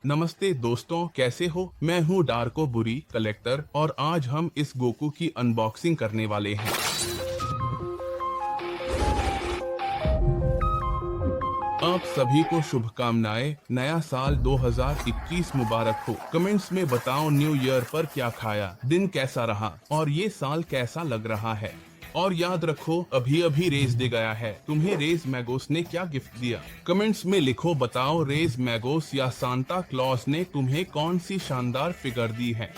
नमस्ते दोस्तों, कैसे हो? मैं हूँ डार्को बुरी कलेक्टर और आज हम इस गोकू की अनबॉक्सिंग करने वाले हैं। आप सभी को शुभकामनाएं। नया साल 2021 मुबारक हो। कमेंट्स में बताओ न्यू ईयर पर क्या खाया, दिन कैसा रहा और ये साल कैसा लग रहा है। और याद रखो, अभी अभी रेज डे गया है। तुम्हें रेज मैगोस ने क्या गिफ्ट दिया? कमेंट्स में लिखो, बताओ रेज मैगोस या सांता क्लॉज ने तुम्हें कौन सी शानदार फिगर दी है।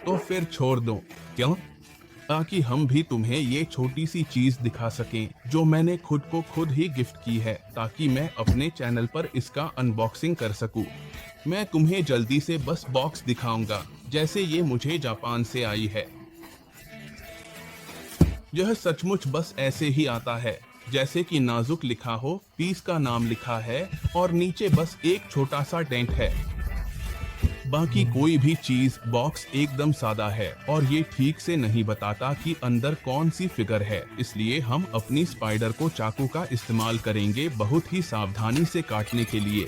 तो फिर छोड़ दो, क्यों? ताकि हम भी तुम्हें ये छोटी सी चीज दिखा सकें जो मैंने खुद को खुद ही गिफ्ट की है, ताकि मैं अपने चैनल पर इसका अनबॉक्सिंग कर सकूं। मैं तुम्हें जल्दी से बस बॉक्स दिखाऊंगा, जैसे ये मुझे जापान से आई है। यह सचमुच बस ऐसे ही आता है, जैसे कि नाजुक लिखा हो, पीस का नाम लिखा है और नीचे बस एक छोटा सा डेंट है। बाकी कोई भी चीज, बॉक्स एकदम सादा है और ये ठीक से नहीं बताता कि अंदर कौन सी फिगर है। इसलिए हम अपनी स्पाइडर को चाकू का इस्तेमाल करेंगे, बहुत ही सावधानी से काटने के लिए।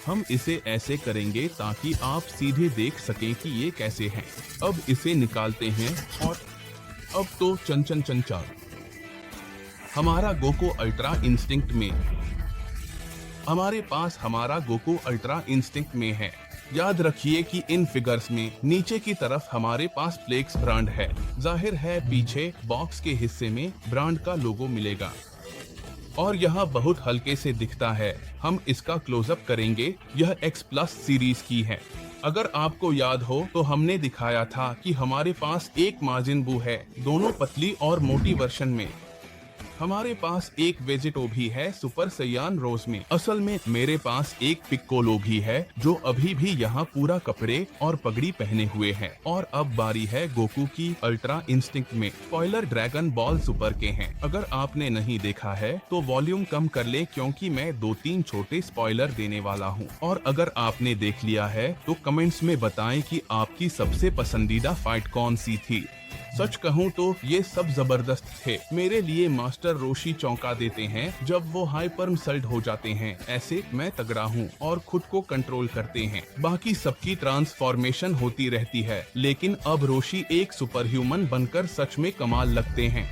हम इसे ऐसे करेंगे ताकि आप सीधे देख सकें कि ये कैसे है। अब इसे निकालते हैं और अब तो चंचल हमारा गोकू अल्ट्रा इंस्टिंक्ट में। हमारे पास हमारा गोकू अल्ट्रा इंस्टिंक्ट में है। याद रखिए कि इन फिगर्स में नीचे की तरफ हमारे पास फ्लेक्स ब्रांड है। जाहिर है पीछे बॉक्स के हिस्से में ब्रांड का लोगो मिलेगा और यह बहुत हल्के से दिखता है। हम इसका क्लोजअप करेंगे। यह X प्लस सीरीज की है। अगर आपको याद हो तो हमने दिखाया था कि हमारे पास एक माजिन बू है, दोनों पतली और मोटी वर्शन में। हमारे पास एक वेजिटो भी है सुपर सैयान रोज में। असल में मेरे पास एक पिक्कोलो भी है जो अभी भी यहाँ पूरा कपड़े और पगड़ी पहने हुए है। और अब बारी है गोकू की अल्ट्रा इंस्टिंक्ट में। स्पॉइलर ड्रैगन बॉल सुपर के हैं। अगर आपने नहीं देखा है तो वॉल्यूम कम कर ले, क्योंकि मैं 2-3 छोटे स्पॉइलर देने वाला हूँ। और अगर आपने देख लिया है तो कमेंट्स में बताएं कि आपकी सबसे पसंदीदा फाइट कौन सी थी। सच कहूँ तो ये सब जबरदस्त थे। मेरे लिए मास्टर रोशी चौंका देते हैं जब वो हाइपर सल्ट हो जाते हैं। ऐसे मैं तगड़ा हूँ और खुद को कंट्रोल करते हैं। बाकी सबकी ट्रांसफॉर्मेशन होती रहती है, लेकिन अब रोशी एक सुपर ह्यूमन बनकर सच में कमाल लगते हैं।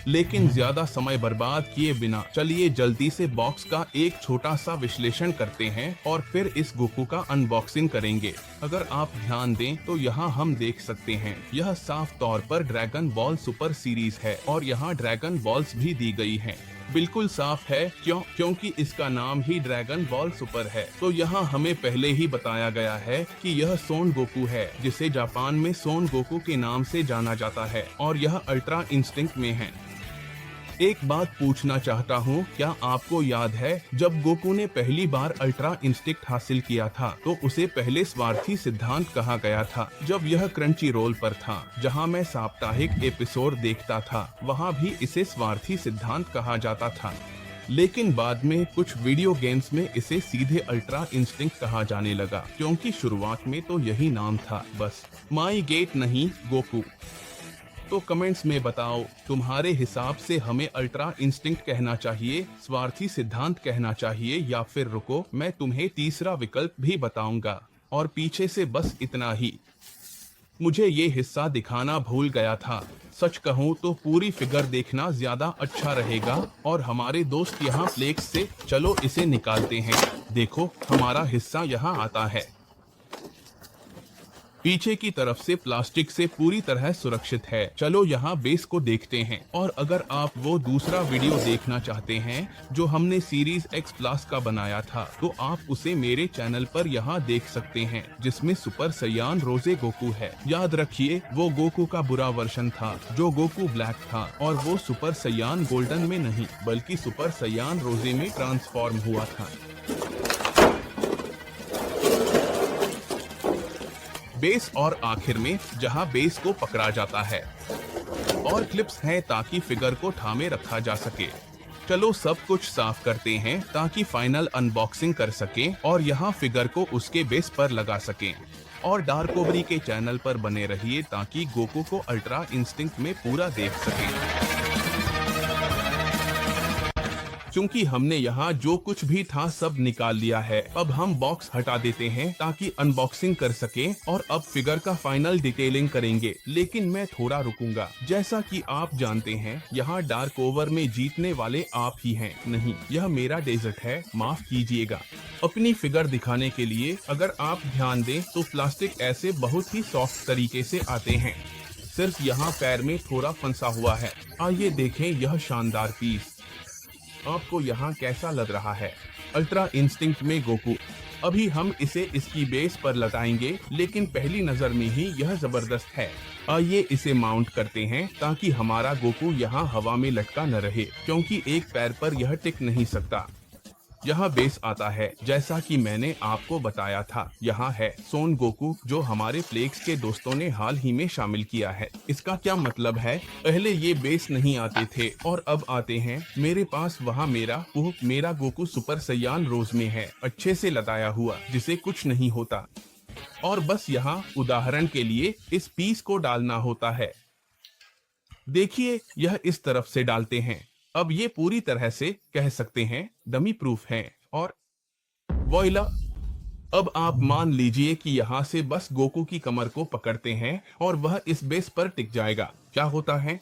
लेकिन ज्यादा समय बर्बाद किए बिना चलिए जल्दी से बॉक्स का एक छोटा सा विश्लेषण करते हैं और फिर इस गोकू का अनबॉक्सिंग करेंगे। अगर आप ध्यान दें तो यहाँ हम देख सकते हैं, यह साफ तौर पर ड्रैगन बॉल सुपर सीरीज है और यहाँ ड्रैगन बॉल्स भी दी गई हैं। बिल्कुल साफ है, क्योंकि इसका नाम ही ड्रैगन बॉल सुपर है। तो यहाँ हमें पहले ही बताया गया है कि यह सोन गोकू है, जिसे जापान में सोन गोकू के नाम से जाना जाता है और यह अल्ट्रा इंस्टिंक्ट में है। एक बात पूछना चाहता हूँ, क्या आपको याद है जब गोकू ने पहली बार अल्ट्रा इंस्टिंक्ट हासिल किया था तो उसे पहले स्वार्थी सिद्धांत कहा गया था। जब यह क्रंची रोल पर था, जहाँ मैं साप्ताहिक एपिसोड देखता था, वहाँ भी इसे स्वार्थी सिद्धांत कहा जाता था। लेकिन बाद में कुछ वीडियो गेम्स में इसे सीधे अल्ट्रा इंस्टिंक्ट कहा जाने लगा, क्योंकि शुरुआत में तो यही नाम था बस। माई गेट नहीं, गोकू। तो कमेंट्स में बताओ, तुम्हारे हिसाब से हमें अल्ट्रा इंस्टिंक्ट कहना चाहिए, स्वार्थी सिद्धांत कहना चाहिए, या फिर रुको, मैं तुम्हें तीसरा विकल्प भी बताऊंगा। और पीछे से बस इतना ही। मुझे ये हिस्सा दिखाना भूल गया था। सच कहूँ तो पूरी फिगर देखना ज्यादा अच्छा रहेगा। और हमारे दोस्त यहाँ फ्लेक्स से, चलो इसे निकालते हैं। देखो, हमारा हिस्सा यहाँ आता है। पीछे की तरफ से प्लास्टिक से पूरी तरह सुरक्षित है। चलो यहाँ बेस को देखते हैं। और अगर आप वो दूसरा वीडियो देखना चाहते हैं जो हमने सीरीज X प्लस का बनाया था, तो आप उसे मेरे चैनल पर यहाँ देख सकते हैं, जिसमें सुपर सैयान रोजे गोकू है। याद रखिए, वो गोकू का बुरा वर्जन था जो गोकू ब्लैक था, और वो सुपर सैयान गोल्डन में नहीं बल्कि सुपर सैयान रोजे में ट्रांसफॉर्म हुआ था। बेस और आखिर में जहां बेस को पकड़ा जाता है, और क्लिप्स हैं ताकि फिगर को थामे रखा जा सके। चलो सब कुछ साफ करते हैं ताकि फाइनल अनबॉक्सिंग कर सकें और यहाँ फिगर को उसके बेस पर लगा सकें। और डार्कोबरी के चैनल पर बने रहिए ताकि गोकू को अल्ट्रा इंस्टिंक्ट में पूरा देख सकें। क्योंकि हमने यहाँ जो कुछ भी था सब निकाल लिया है। अब हम बॉक्स हटा देते हैं ताकि अनबॉक्सिंग कर सके और अब फिगर का फाइनल डिटेलिंग करेंगे। लेकिन मैं थोड़ा रुकूंगा। जैसा कि आप जानते हैं, यहाँ डार्क ओवर में जीतने वाले आप ही हैं। नहीं, यह मेरा डेजर्ट है, माफ कीजिएगा। अपनी फिगर दिखाने के लिए अगर आप ध्यान दें तो प्लास्टिक ऐसे बहुत ही सॉफ्ट तरीके से आते हैं। सिर्फ यहाँ पैर में थोड़ा फंसा हुआ है। आइए देखें यह शानदार पीस। आपको यहाँ कैसा लग रहा है? अल्ट्रा इंस्टिंक्ट में गोकू। अभी हम इसे इसकी बेस पर लटाएंगे, लेकिन पहली नजर में ही यह जबरदस्त है। आइए इसे माउंट करते हैं ताकि हमारा गोकू यहाँ हवा में लटका न रहे, क्योंकि एक पैर पर यह टिक नहीं सकता। यहाँ बेस आता है, जैसा कि मैंने आपको बताया था। यहाँ है सोन गोकू, जो हमारे फ्लेक्स के दोस्तों ने हाल ही में शामिल किया है। इसका क्या मतलब है? पहले ये बेस नहीं आते थे और अब आते हैं। मेरे पास वहाँ मेरा गोकू सुपर सैयान रोज में है, अच्छे से लदाया हुआ, जिसे कुछ नहीं होता। और बस यहाँ उदाहरण के लिए इस पीस को डालना होता है। देखिए, यह इस तरफ से डालते हैं। अब ये पूरी तरह से कह सकते हैं डमी प्रूफ हैं। और वोइला, अब आप मान लीजिए कि यहाँ से बस गोकू की कमर को पकड़ते हैं और वह इस बेस पर टिक जाएगा। क्या होता है?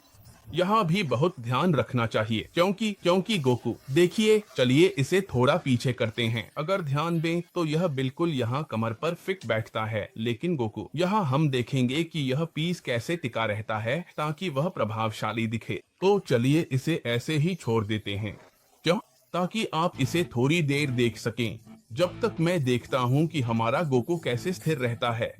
यहाँ भी बहुत ध्यान रखना चाहिए, क्योंकि गोकू, देखिए, चलिए इसे थोड़ा पीछे करते हैं। अगर ध्यान दें तो यह बिल्कुल यहाँ कमर पर फिट बैठता है, लेकिन गोकू, यहाँ हम देखेंगे कि यह पीस कैसे टिका रहता है ताकि वह प्रभावशाली दिखे। तो चलिए इसे ऐसे ही छोड़ देते हैं। क्यों? ताकि आप इसे थोड़ी देर देख सकें, जब तक मैं देखता हूँ कि हमारा गोकू कैसे स्थिर रहता है।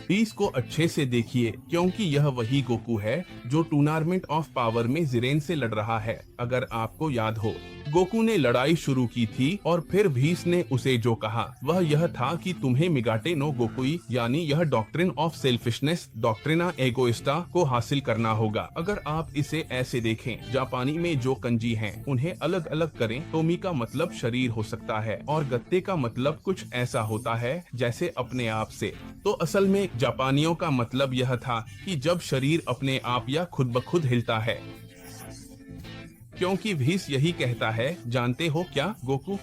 पीस को अच्छे से देखिए, क्योंकि यह वही गोकू है जो टूर्नामेंट ऑफ पावर में जिरेन से लड़ रहा है। अगर आपको याद हो, गोकू ने लड़ाई शुरू की थी और फिर भीस ने उसे जो कहा वह यह था कि तुम्हें मिगाटे नो गोकुई, यानी यह डॉक्ट्रिन ऑफ सेल्फिशनेस, डॉक्ट्रिना एगोइस्टा को हासिल करना होगा। अगर आप इसे ऐसे देखें, जापानी में जो कंजी हैं उन्हें अलग अलग करें। टोमी का मतलब शरीर हो सकता है और गत्ते का मतलब कुछ ऐसा होता है जैसे अपने आप से। तो असल में जापानियों का मतलब यह था कि जब शरीर अपने आप या खुद ब खुद हिलता है। क्योंकि भीस यही कहता है, जानते हो क्या गोकू,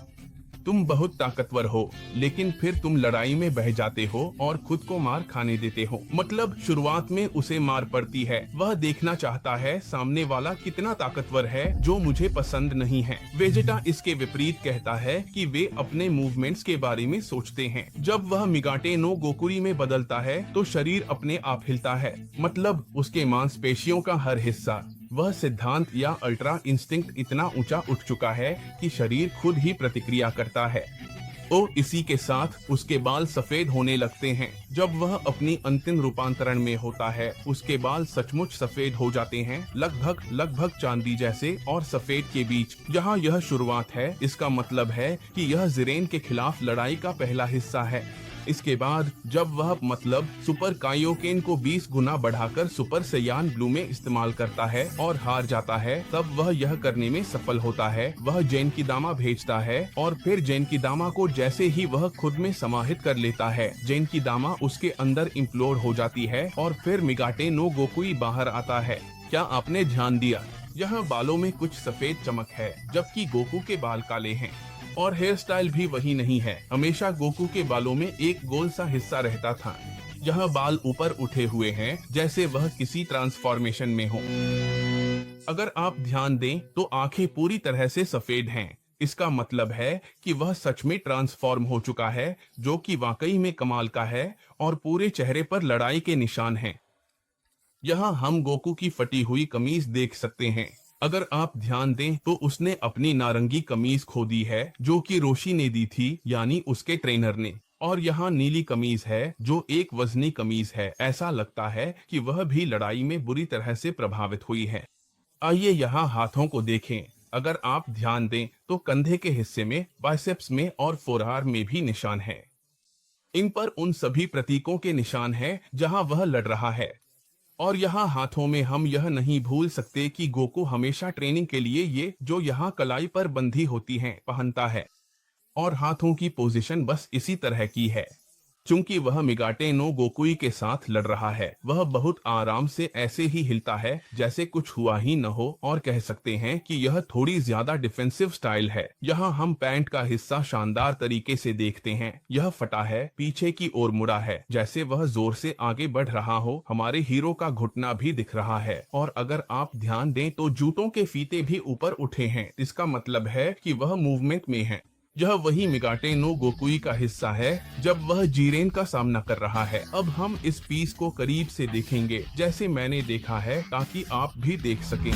तुम बहुत ताकतवर हो, लेकिन फिर तुम लड़ाई में बह जाते हो और खुद को मार खाने देते हो। मतलब शुरुआत में उसे मार पड़ती है, वह देखना चाहता है सामने वाला कितना ताकतवर है, जो मुझे पसंद नहीं है। वेजेटा इसके विपरीत कहता है कि वे अपने मूवमेंट्स के बारे में सोचते हैं। जब वह मिगाटे नो गोकुरी में बदलता है तो शरीर अपने आप हिलता है, मतलब उसके मांसपेशियों का हर हिस्सा। वह सिद्धांत या अल्ट्रा इंस्टिंक्ट इतना ऊंचा उठ चुका है कि शरीर खुद ही प्रतिक्रिया करता है। तो इसी के साथ उसके बाल सफेद होने लगते हैं। जब वह अपनी अंतिम रूपांतरण में होता है, उसके बाल सचमुच सफेद हो जाते हैं, लगभग चांदी जैसे और सफेद के बीच। यहाँ यह शुरुआत है, इसका मतलब है कि यह जिरेन के खिलाफ लड़ाई का पहला हिस्सा है। इसके बाद जब वह सुपर कायोकेन को 20 गुना बढ़ाकर सुपर सैयान ब्लू में इस्तेमाल करता है और हार जाता है, तब वह यह करने में सफल होता है। वह जेनकिदामा भेजता है और फिर जेनकिदामा को जैसे ही वह खुद में समाहित कर लेता है, जेनकिदामा उसके अंदर इम्प्लोड हो जाती है और फिर मिगाटे नो गोकुई बाहर आता है। क्या आपने ध्यान दिया? यहाँ बालों में कुछ सफेद चमक है, जबकि गोकू के बाल काले हैं। और हेयर स्टाइल भी वही नहीं है। हमेशा गोकू के बालों में एक गोल सा हिस्सा रहता था। यह बाल ऊपर उठे हुए हैं, जैसे वह किसी ट्रांसफॉर्मेशन में हो। अगर आप ध्यान दें तो आंखें पूरी तरह से सफेद हैं। इसका मतलब है कि वह सच में ट्रांसफॉर्म हो चुका है, जो कि वाकई में कमाल का है। और पूरे चेहरे पर लड़ाई के निशान हैं। यहाँ हम गोकू की फटी हुई कमीज देख सकते हैं। अगर आप ध्यान दें तो उसने अपनी नारंगी कमीज खो दी है, जो कि रोशी ने दी थी, यानी उसके ट्रेनर ने। और यहाँ नीली कमीज है, जो एक वजनी कमीज है। ऐसा लगता है कि वह भी लड़ाई में बुरी तरह से प्रभावित हुई है। आइए यहाँ हाथों को देखें। अगर आप ध्यान दें तो कंधे के हिस्से में, बाइसेप्स में और फोरआर्म में भी निशान है। इन पर उन सभी प्रतीकों के निशान हैं जहाँ वह लड़ रहा है। और यहाँ हाथों में हम यह नहीं भूल सकते कि गोकू हमेशा ट्रेनिंग के लिए ये जो यहाँ कलाई पर बंधी होती हैं पहनता है। और हाथों की पोजीशन बस इसी तरह की है। चूंकि वह मिगाटे नो गोकुई के साथ लड़ रहा है। वह बहुत आराम से ऐसे ही हिलता है जैसे कुछ हुआ ही न हो, और कह सकते हैं कि यह थोड़ी ज्यादा डिफेंसिव स्टाइल है। यहाँ हम पैंट का हिस्सा शानदार तरीके से देखते हैं। यह फटा है, पीछे की ओर मुड़ा है, जैसे वह जोर से आगे बढ़ रहा हो। हमारे हीरो का घुटना भी दिख रहा है, और अगर आप ध्यान दें तो जूतों के फीते भी ऊपर उठे हैं। इसका मतलब है कि वह मूवमेंट में है। यह वही मिगाटे नो गोकुई का हिस्सा है जब वह जीरेन का सामना कर रहा है। अब हम इस पीस को करीब से देखेंगे जैसे मैंने देखा है, ताकि आप भी देख सकें।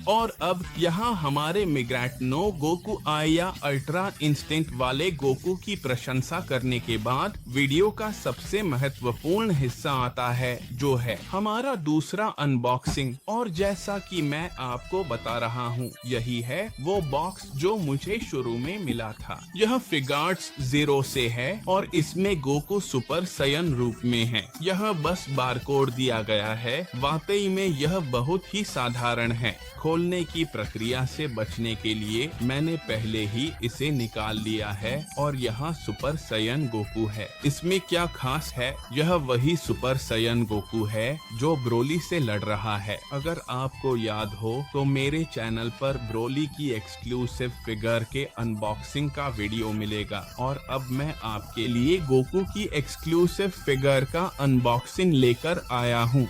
और अब यहाँ हमारे मिग्रेट नो गोकू आया अल्ट्रा इंस्टेंट वाले गोकू की प्रशंसा करने के बाद वीडियो का सबसे महत्वपूर्ण हिस्सा आता है, जो है हमारा दूसरा अनबॉक्सिंग। और जैसा कि मैं आपको बता रहा हूँ, यही है वो बॉक्स जो मुझे शुरू में मिला था। यह फिगार्ट्स 0 से है और इसमें गोकू सुपर सयन रूप में है। यह बस बारकोड दिया गया है। वाकई में यह बहुत ही साधारण है। खोलने की प्रक्रिया से बचने के लिए मैंने पहले ही इसे निकाल लिया है, और यहाँ सुपर सयन गोकू है। इसमें क्या खास है? यह वही सुपर सयन गोकू है जो ब्रोली से लड़ रहा है। अगर आपको याद हो तो मेरे चैनल पर ब्रोली की एक्सक्लूसिव फिगर के अनबॉक्सिंग का वीडियो मिलेगा, और अब मैं आपके लिए गोकू की एक्सक्लूसिव फिगर का अनबॉक्सिंग लेकर आया हूँ।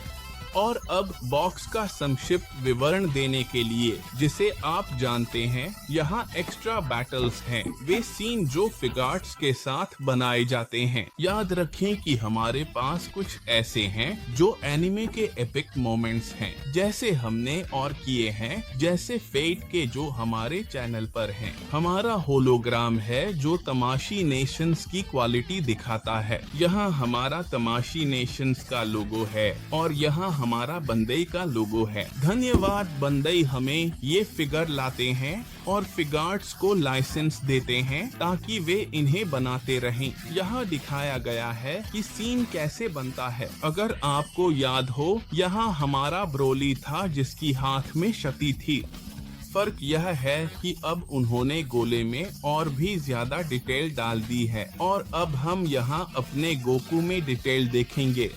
और अब बॉक्स का संक्षिप्त विवरण देने के लिए, जिसे आप जानते हैं, यहाँ एक्स्ट्रा बैटल्स हैं। वे सीन जो फिगार्ट्स के साथ बनाए जाते हैं। याद रखें कि हमारे पास कुछ ऐसे हैं जो एनिमे के एपिक मोमेंट्स हैं, जैसे हमने और किए हैं, जैसे फेट के जो हमारे चैनल पर हैं। हमारा होलोग्राम है जो तमाशी नेशंस की क्वालिटी दिखाता है। यहाँ हमारा तमाशी नेशंस का लोगो है, और यहाँ हमारा बंदई का लोगो है। धन्यवाद बंदई, हमें ये फिगर लाते हैं और फिगार्ट्स को लाइसेंस देते हैं ताकि वे इन्हें बनाते रहें। यहाँ दिखाया गया है कि सीन कैसे बनता है। अगर आपको याद हो, यहाँ हमारा ब्रोली था जिसकी हाथ में क्षति थी। फर्क यह है कि अब उन्होंने गोले में और भी ज्यादा डिटेल डाल दी है, और अब हम यहाँ अपने गोकू में डिटेल देखेंगे।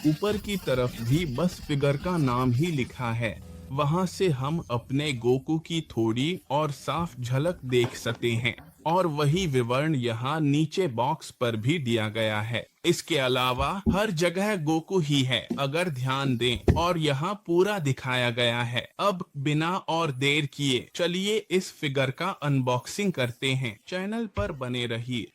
ऊपर की तरफ भी बस फिगर का नाम ही लिखा है। वहां से हम अपने गोकू की थोड़ी और साफ झलक देख सकते हैं, और वही विवरण यहाँ नीचे बॉक्स पर भी दिया गया है। इसके अलावा हर जगह गोकू ही है, अगर ध्यान दें, और यहाँ पूरा दिखाया गया है। अब बिना और देर किए चलिए इस फिगर का अनबॉक्सिंग करते हैं। चैनल पर बने रहिए,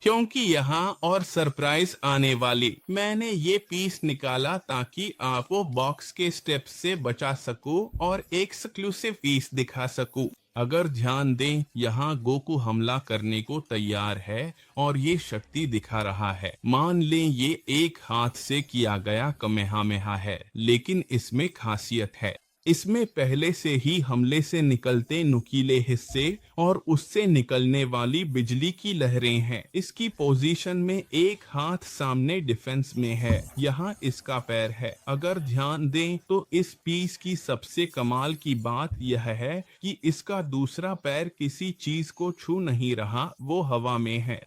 क्योंकि यहाँ और सरप्राइज आने वाली। मैंने ये पीस निकाला ताकि आपको बॉक्स के स्टेप से बचा सकूं और एक एक्सक्लूसिव पीस दिखा सकूं। अगर ध्यान दें, यहाँ गोकू हमला करने को तैयार है और ये शक्ति दिखा रहा है। मान लें ये एक हाथ से किया गया कमेहामेहा है, लेकिन इसमें खासियत है। इसमें पहले से ही हमले से निकलते नुकीले हिस्से और उससे निकलने वाली बिजली की लहरें हैं। इसकी पोजीशन में एक हाथ सामने डिफेंस में है, यहाँ इसका पैर है। अगर ध्यान दें तो इस पीस की सबसे कमाल की बात यह है कि इसका दूसरा पैर किसी चीज को छू नहीं रहा, वो हवा में है।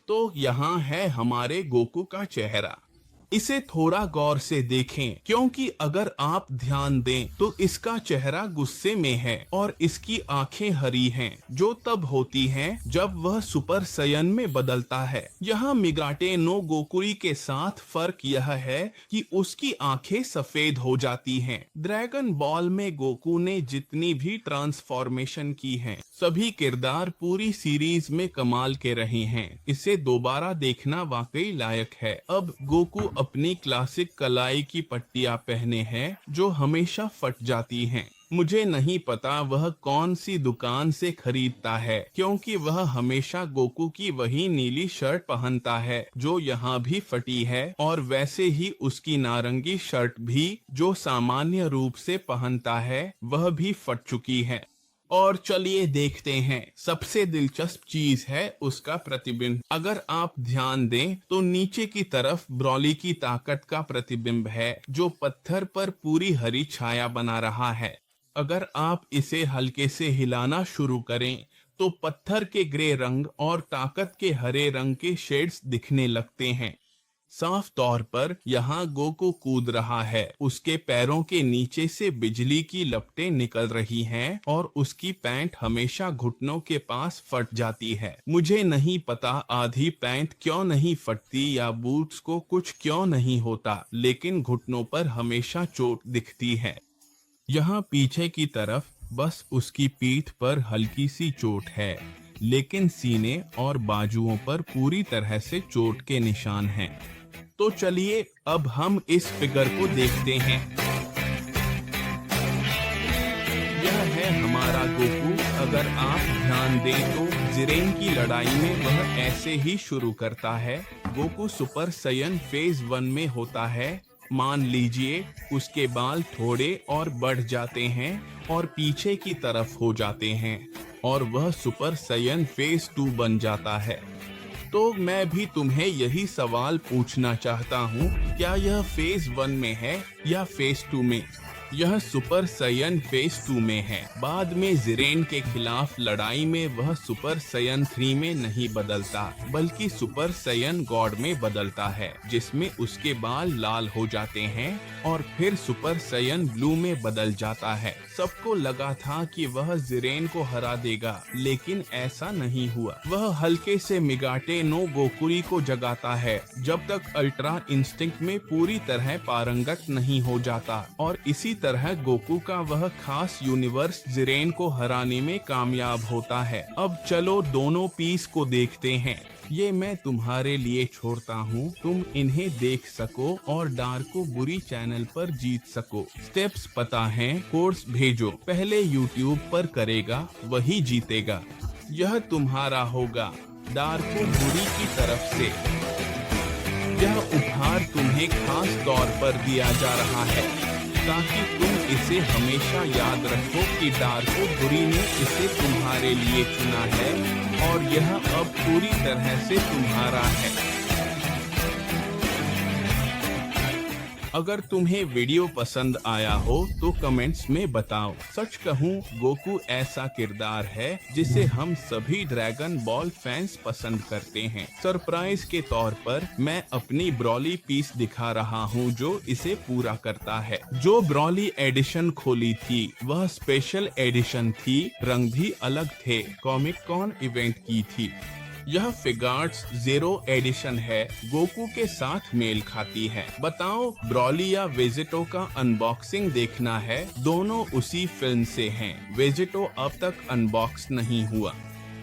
तो यहाँ है हमारे गोकू का चेहरा। इसे थोड़ा गौर से देखें, क्योंकि अगर आप ध्यान दें तो इसका चेहरा गुस्से में है और इसकी आंखें हरी हैं, जो तब होती हैं जब वह सुपर सयन में बदलता है। यहाँ मिगाटे नो गोकुई के साथ फर्क यह है कि उसकी आंखें सफेद हो जाती हैं। ड्रैगन बॉल में गोकू ने जितनी भी ट्रांसफॉर्मेशन की हैं, सभी किरदार पूरी सीरीज में कमाल के रहे हैं। इसे दोबारा देखना वाकई लायक है। अब गोकू अपनी क्लासिक कलाई की पट्टियां पहने हैं जो हमेशा फट जाती हैं। मुझे नहीं पता वह कौन सी दुकान से खरीदता है, क्योंकि वह हमेशा गोकू की वही नीली शर्ट पहनता है जो यहाँ भी फटी है, और वैसे ही उसकी नारंगी शर्ट भी जो सामान्य रूप से पहनता है वह भी फट चुकी है। और चलिए देखते हैं। सबसे दिलचस्प चीज है उसका प्रतिबिंब। अगर आप ध्यान दें तो नीचे की तरफ ब्रॉली की ताकत का प्रतिबिंब है, जो पत्थर पर पूरी हरी छाया बना रहा है। अगर आप इसे हल्के से हिलाना शुरू करें तो पत्थर के ग्रे रंग और ताकत के हरे रंग के शेड्स दिखने लगते हैं। साफ तौर पर यहाँ गोकू कूद रहा है। उसके पैरों के नीचे से बिजली की लपटें निकल रही हैं और उसकी पैंट हमेशा घुटनों के पास फट जाती है। मुझे नहीं पता आधी पैंट क्यों नहीं फटती या बूट्स को कुछ क्यों नहीं होता, लेकिन घुटनों पर हमेशा चोट दिखती है। यहाँ पीछे की तरफ बस उसकी पीठ पर हल्की सी चोट है, लेकिन सीने और बाजुओं पर पूरी तरह से चोट के निशान हैं। तो चलिए अब हम इस फिगर को देखते हैं। यह है हमारा गोकू। अगर आप ध्यान दें तो जिरेन की लड़ाई में वह ऐसे ही शुरू करता है। गोकू सुपर सायन फेज 1 में होता है। मान लीजिए उसके बाल थोड़े और बढ़ जाते हैं और पीछे की तरफ हो जाते हैं और वह सुपर सायन फेज 2 बन जाता है। तो मैं भी तुम्हें यही सवाल पूछना चाहता हूँ, क्या यह फेज 1 में है या फेज 2 में? यह सुपर सायन फेज 2 में है। बाद में जिरेन के खिलाफ लड़ाई में वह सुपर सायन 3 में नहीं बदलता, बल्कि सुपर सायन गॉड में बदलता है, जिसमें उसके बाल लाल हो जाते हैं और फिर सुपर सायन ब्लू में बदल जाता है। सबको लगा था कि वह जिरेन को हरा देगा, लेकिन ऐसा नहीं हुआ। वह हल्के से मिगाटे नो गोकुरी को जगाता है जब तक अल्ट्रा इंस्टिंक्ट में पूरी तरह पारंगत नहीं हो जाता, और इसी तरह गोकू का वह खास यूनिवर्स जिरेन को हराने में कामयाब होता है। अब चलो दोनों पीस को देखते हैं। ये मैं तुम्हारे लिए छोड़ता हूँ, तुम इन्हें देख सको और डार्को बुरी चैनल पर जीत सको। स्टेप्स पता है, कोर्स भेजो। पहले यूट्यूब पर करेगा वही जीतेगा। यह तुम्हारा होगा डार्को बुरी की तरफ से। यह उपहार तुम्हें खास तौर पर दिया जा रहा है ताकि तुम इसे हमेशा याद रखो कि डार्को बुरी ने इसे तुम्हारे लिए चुना है और यह अब पूरी तरह से तुम्हारा है। अगर तुम्हें वीडियो पसंद आया हो तो कमेंट्स में बताओ। सच कहूँ, गोकू ऐसा किरदार है जिसे हम सभी ड्रैगन बॉल फैंस पसंद करते हैं। सरप्राइज के तौर पर मैं अपनी ब्रॉली पीस दिखा रहा हूँ जो इसे पूरा करता है। जो ब्रॉली एडिशन खोली थी वह स्पेशल एडिशन थी, रंग भी अलग थे, कॉमिक कॉन इवेंट की थी। यह फिगार्ट्स 0 एडिशन है, गोकू के साथ मेल खाती है। बताओ, ब्रॉली या वेजिटो का अनबॉक्सिंग देखना है? दोनों उसी फिल्म से हैं। वेजिटो अब तक अनबॉक्स नहीं हुआ।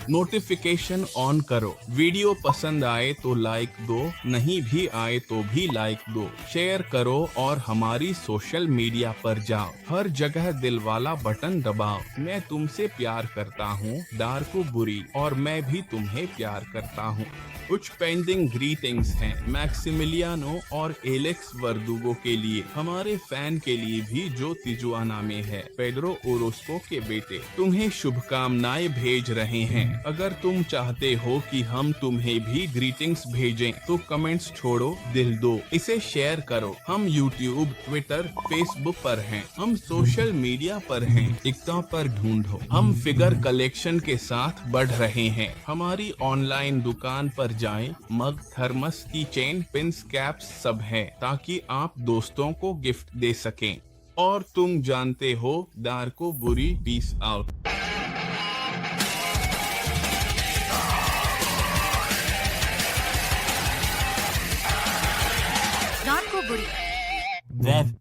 नोटिफिकेशन ऑन करो। वीडियो पसंद आए तो लाइक दो, नहीं भी आए तो भी लाइक दो। शेयर करो और हमारी सोशल मीडिया पर जाओ। हर जगह दिल वाला बटन दबाओ। मैं तुमसे प्यार करता हूँ डार्को बुरी, और मैं भी तुम्हें प्यार करता हूँ। कुछ पेंडिंग ग्रीटिंग्स हैं मैक्सिमिलियानो और एलेक्स वर्दुगो के लिए, हमारे फैन के लिए भी जो तिजुआना में है, पेड्रो ओरोस्को के बेटे। तुम्हें शुभकामनाएं भेज रहे हैं। अगर तुम चाहते हो कि हम तुम्हें भी ग्रीटिंग्स भेजें तो कमेंट्स छोड़ो, दिल दो, इसे शेयर करो। हम यूट्यूब, ट्विटर, फेसबुक पर हैं। हम सोशल मीडिया पर हैं। एकता पर ढूंढो। हम फिगर कलेक्शन के साथ बढ़ रहे हैं। हमारी ऑनलाइन दुकान पर जाएं। मग, थर्मस, की चेन, पिन्स, कैप्स सब हैं, ताकि आप दोस्तों को गिफ्ट दे सकें। और तुम जानते हो, डार्को बुरी, पीस आउट। डार्को बुरी।